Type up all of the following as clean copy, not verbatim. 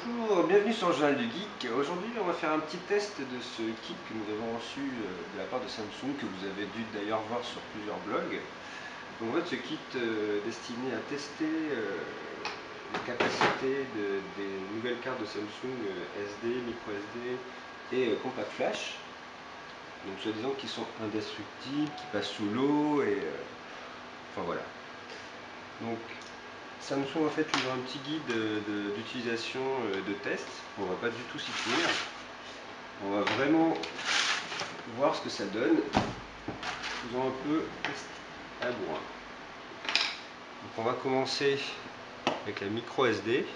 Bonjour, bienvenue sur le Journal du Geek. Aujourd'hui, on va faire un petit test de ce kit que nous avons reçu de la part de Samsung, que vous avez dû d'ailleurs voir sur plusieurs blogs. Donc, en fait, ce kit destiné à tester les capacités des nouvelles cartes de Samsung SD, micro SD et compact flash. Donc, soi-disant qu'ils sont indestructibles, qui passent sous l'eau et enfin voilà. Donc, Samsung en fait livre un petit guide d'utilisation de test. On va pas du tout s'y tenir. On va vraiment voir ce que ça donne. Faisons un peu test à bout. Donc on va commencer avec la micro SD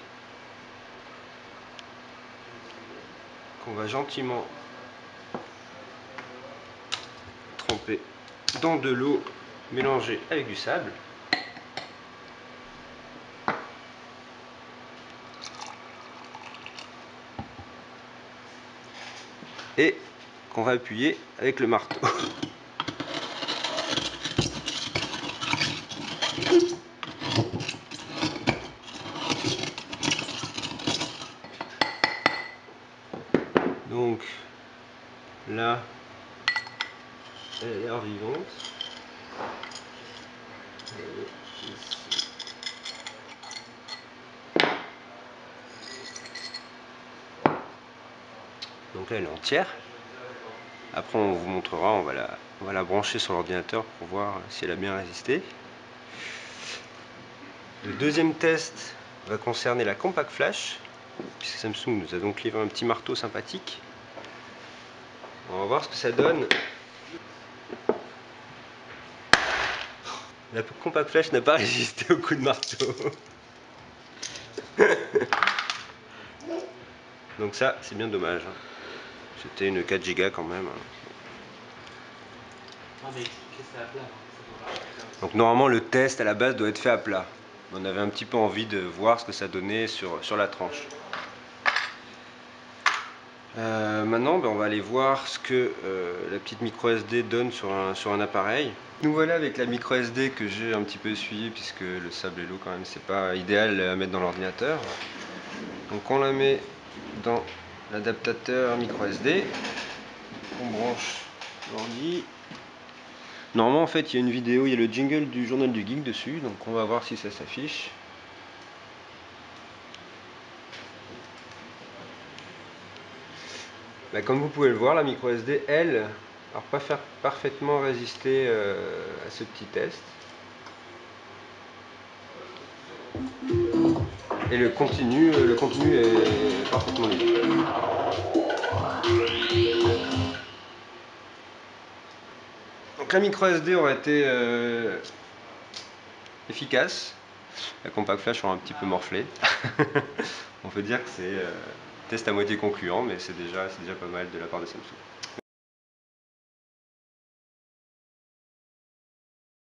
qu'on va gentiment tremper dans de l'eau mélangée avec du sable. Et qu'on va appuyer avec le marteau. Donc là, elle a l'air vivante. Donc là, elle est entière. Après, on vous montrera, on va la brancher sur l'ordinateur pour voir si elle a bien résisté. Le deuxième test va concerner la compact flash, puisque Samsung nous a donc livré un petit marteau sympathique. On va voir ce que ça donne. La compact flash n'a pas résisté au coup de marteau. Donc ça, c'est bien dommage. C'était une 4 Go quand même. Donc normalement le test à la base doit être fait à plat. On avait un petit peu envie de voir ce que ça donnait sur la tranche. Maintenant on va aller voir ce que la petite micro SD donne sur un appareil. Nous voilà avec la micro SD que j'ai un petit peu essuyée, puisque le sable et l'eau quand même c'est pas idéal à mettre dans l'ordinateur. Donc on la met dans l'adaptateur micro SD, on branche l'ordi. Normalement en fait il y a une vidéo, il y a le jingle du Journal du Geek dessus, donc on va voir si ça s'affiche. Bah, comme vous pouvez le voir, la micro SD, elle, va pas faire parfaitement résister à ce petit test. Et le contenu est parfaitement lisible. Donc la micro SD aurait été efficace. La compact flash aura un petit peu morflé. On peut dire que c'est test à moitié concluant, mais c'est déjà pas mal de la part de Samsung.